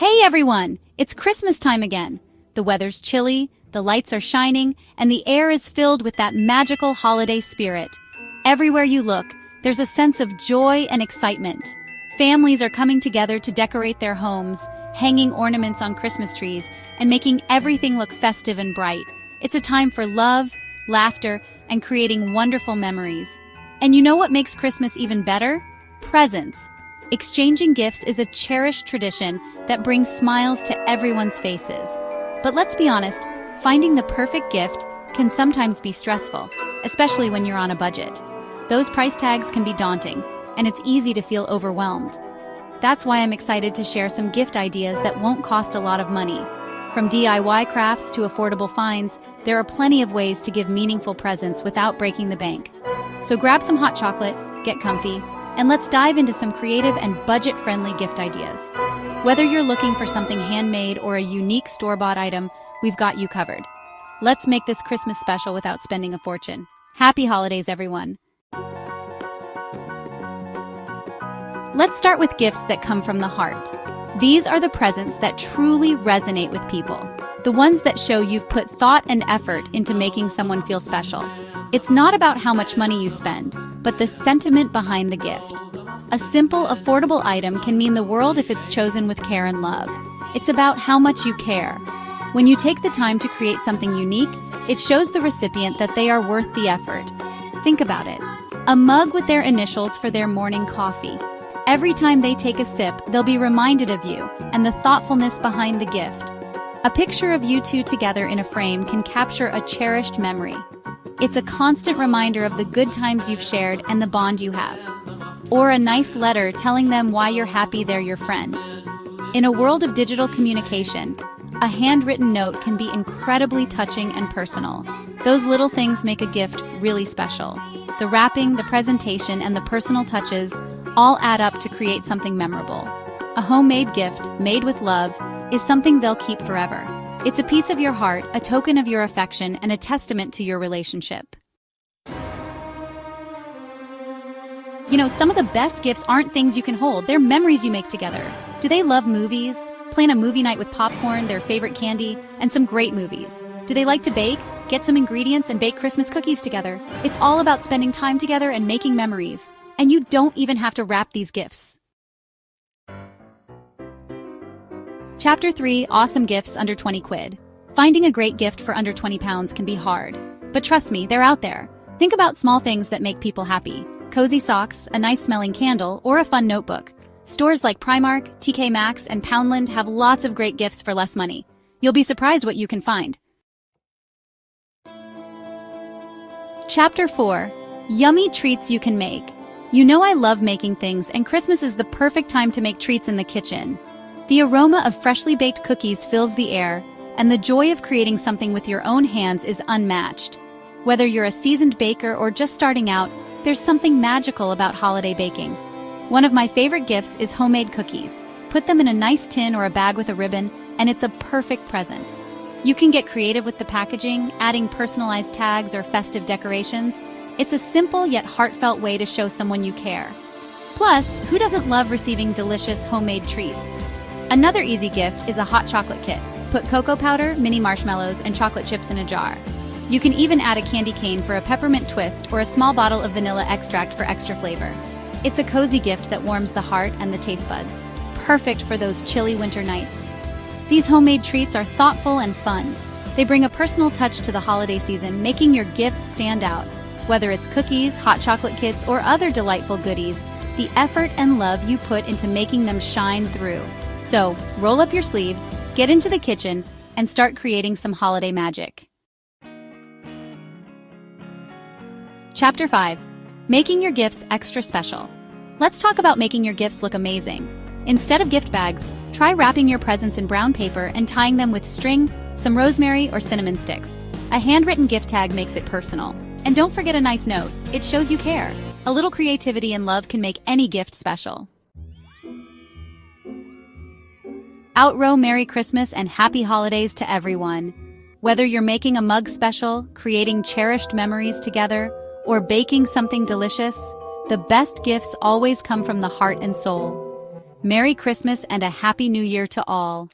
Hey everyone! It's Christmas time again. The weather's chilly, the lights are shining, and the air is filled with that magical holiday spirit. Everywhere you look, there's a sense of joy and excitement. Families are coming together to decorate their homes, hanging ornaments on Christmas trees, and making everything look festive and bright. It's a time for love, laughter, and creating wonderful memories. And you know what makes Christmas even better? Presents. Exchanging gifts is a cherished tradition that brings smiles to everyone's faces. But let's be honest, finding the perfect gift can sometimes be stressful, especially when you're on a budget. Those price tags can be daunting, and it's easy to feel overwhelmed. That's why I'm excited to share some gift ideas that won't cost a lot of money. From DIY crafts to affordable finds, there are plenty of ways to give meaningful presents without breaking the bank. So grab some hot chocolate, get comfy, and let's dive into some creative and budget-friendly gift ideas. Whether you're looking for something handmade or a unique store-bought item, we've got you covered. Let's make this Christmas special without spending a fortune. Happy holidays, everyone! Let's start with gifts that come from the heart. These are the presents that truly resonate with people. The ones that show you've put thought and effort into making someone feel special. It's not about how much money you spend, but the sentiment behind the gift. A simple, affordable item can mean the world if it's chosen with care and love. It's about how much you care. When you take the time to create something unique, it shows the recipient that they are worth the effort. Think about it. A mug with their initials for their morning coffee. Every time they take a sip, they'll be reminded of you and the thoughtfulness behind the gift. A picture of you two together in a frame can capture a cherished memory. It's a constant reminder of the good times you've shared and the bond you have. Or a nice letter telling them why you're happy they're your friend. In a world of digital communication, a handwritten note can be incredibly touching and personal. Those little things make a gift really special. The wrapping, the presentation, and the personal touches all add up to create something memorable. A homemade gift, made with love, is something they'll keep forever. It's a piece of your heart, a token of your affection, and a testament to your relationship. You know, some of the best gifts aren't things you can hold, they're memories you make together. Do they love movies? Plan a movie night with popcorn, their favorite candy, and some great movies. Do they like to bake? Get some ingredients and bake Christmas cookies together. It's all about spending time together and making memories. And you don't even have to wrap these gifts. Chapter 3, Awesome Gifts Under 20 Quid. Finding a great gift for under 20 pounds can be hard. But trust me, they're out there. Think about small things that make people happy. Cozy socks, a nice smelling candle, or a fun notebook. Stores like Primark, TK Maxx, and Poundland have lots of great gifts for less money. You'll be surprised what you can find. Chapter 4, Yummy Treats You Can Make. You know I love making things, and Christmas is the perfect time to make treats in the kitchen. The aroma of freshly baked cookies fills the air, and the joy of creating something with your own hands is unmatched. Whether you're a seasoned baker or just starting out, there's something magical about holiday baking. One of my favorite gifts is homemade cookies. Put them in a nice tin or a bag with a ribbon, and it's a perfect present. You can get creative with the packaging, adding personalized tags or festive decorations. It's a simple yet heartfelt way to show someone you care. Plus, who doesn't love receiving delicious homemade treats? Another easy gift is a hot chocolate kit. Put cocoa powder, mini marshmallows, and chocolate chips in a jar. You can even add a candy cane for a peppermint twist or a small bottle of vanilla extract for extra flavor. It's a cozy gift that warms the heart and the taste buds. Perfect for those chilly winter nights. These homemade treats are thoughtful and fun. They bring a personal touch to the holiday season, making your gifts stand out. Whether it's cookies, hot chocolate kits, or other delightful goodies, the effort and love you put into making them shine through. So, roll up your sleeves, get into the kitchen, and start creating some holiday magic. Chapter 5, Making Your Gifts Extra Special. Let's talk about making your gifts look amazing. Instead of gift bags, try wrapping your presents in brown paper and tying them with string, some rosemary, or cinnamon sticks. A handwritten gift tag makes it personal. And don't forget a nice note. It shows you care. A little creativity and love can make any gift special. Outrow Merry Christmas and Happy Holidays to everyone. Whether you're making a mug special, creating cherished memories together, or baking something delicious, the best gifts always come from the heart and soul. Merry Christmas and a Happy New Year to all.